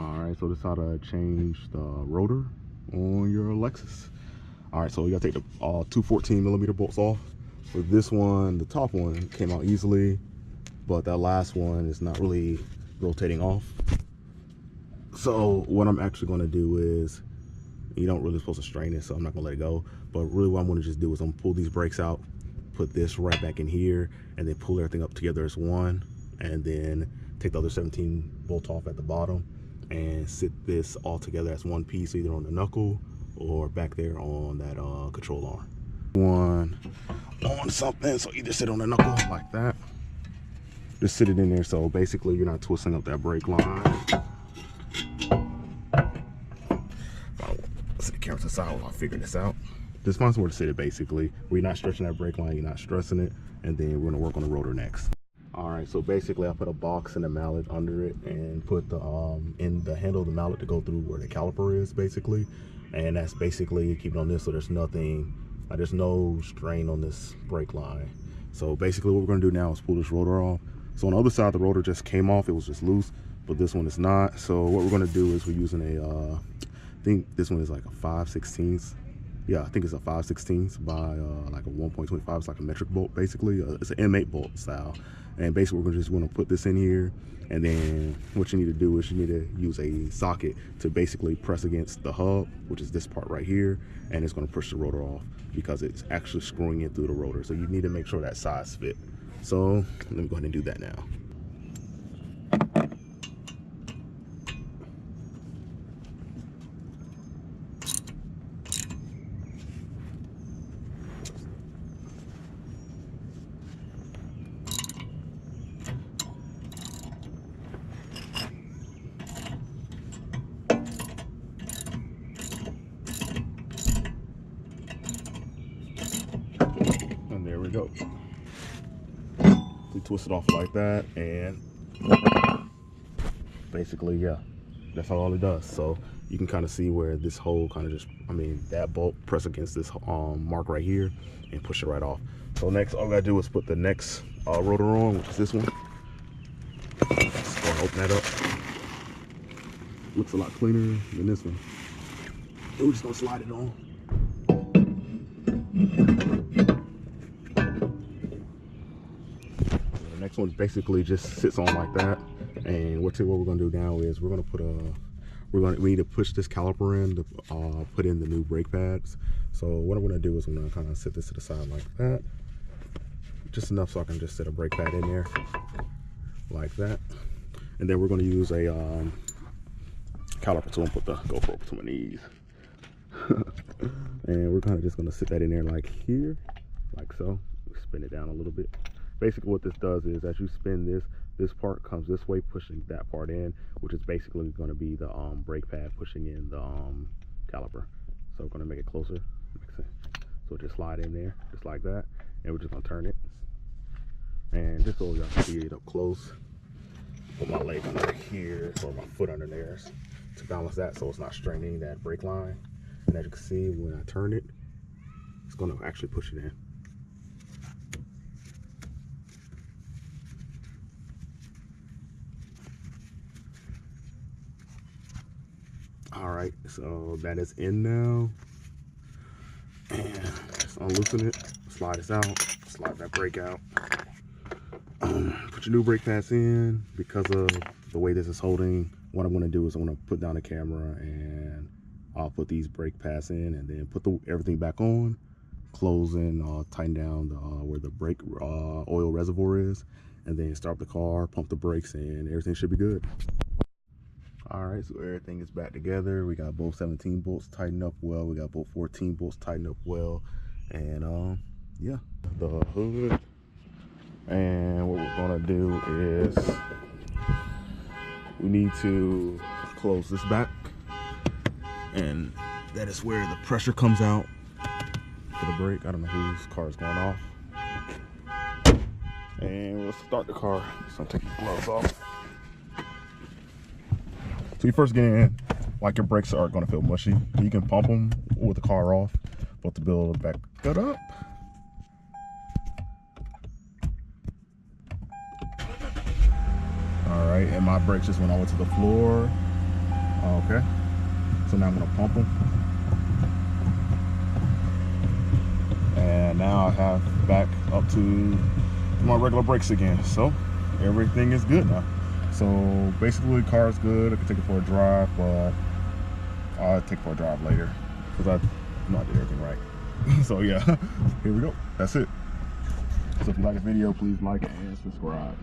Alright, so this is how to change the rotor on your Lexus. Alright, so you gotta take the two 14mm bolts off. With this one, the top one came out easily, but that last one is not really rotating off. So what I'm actually gonna do is, you don't really supposed to strain it, so I'm not gonna let it go. But really what I'm gonna just do is I'm gonna pull these brakes out, put this right back in here, and then pull everything up together as one, and then take the other 17 bolts off at the bottom and sit this all together as one piece, either on the knuckle or back there on that control arm. One on something, so either sit on the knuckle like that, just sit it in there, so basically you're not twisting up that brake line. Let's see the camera to the side while I figure this out. Just find somewhere to sit it, basically where you're not stretching that brake line, you're not stressing it, and then we're gonna work on the rotor next. All right, so basically I put a box and a mallet under it and put the in the handle of the mallet to go through where the caliper is, basically, and that's basically keeping on this so there's nothing, there's no strain on this brake line. So basically what we're gonna do now is pull this rotor off. So on the other side the rotor just came off, it was just loose, but this one is not. So what we're gonna do is we're using a I think this one is like a 5/16. Yeah, I think it's a 5/16 by like a 1.25. It's like a metric bolt, basically. It's an M8 bolt style. And basically we're just gonna put this in here, and then what you need to do is you need to use a socket to basically press against the hub, which is this part right here, and it's gonna push the rotor off because it's actually screwing in through the rotor. So you need to make sure that size fit. So let me go ahead and do that now. And there we go. We twist it off like that, and basically, yeah, that's all it does. So you can kind of see where this hole kind of just, that bolt press against this mark right here and push it right off. So next, all I gotta do is put the next rotor on, which is this one. Let's go and open that up. Looks a lot cleaner than this one. And we're just gonna slide it on. Next one basically just sits on like that, and what we're gonna do now is we're gonna put we need to push this caliper in to put in the new brake pads. So what I'm gonna do is I'm gonna kind of sit this to the side like that, just enough so I can just set a brake pad in there like that, and then we're gonna use a caliper tool and put the GoPro between my knees. And we're kind of just gonna sit that in there like here, like so. Spin it down a little bit. Basically what this does is as you spin this part comes this way, pushing that part in, which is basically going to be the brake pad pushing in the caliper. So we're going to make it closer. So just slide in there just like that, and we're just going to turn it. And just so y'all can see it up close, put my leg under here or my foot under there to balance that so it's not straining that brake line. And as you can see, when I turn it, it's going to actually push it in. All right, so that is in now, and just unloosen it, slide this out, slide that brake out. Put your new brake pads in. Because of the way this is holding, what I'm going to do is I'm going to put down the camera and I'll put these brake pads in, and then put everything back on, close in, tighten down where the brake oil reservoir is, and then start the car, pump the brakes, and everything should be good. All right, so everything is back together. We got both 17 bolts tightened up well. We got both 14 bolts tightened up well. And yeah, the hood. And what we're gonna do is we need to close this back. And that is where the pressure comes out for the brake. I don't know whose car is going off. And we'll start the car. So I'm taking the gloves off. So you first get in, like your brakes are gonna feel mushy. You can pump them with the car off, but to build back that up. All right, and my brakes just went all the way to the floor. Okay, so now I'm gonna pump them, and now I have back up to my regular brakes again. So everything is good now. So basically the car is good. I can take it for a drive, but I'll take it for a drive later because I know I did everything right. So yeah, here we go. That's it. So if you like the video, please like and subscribe.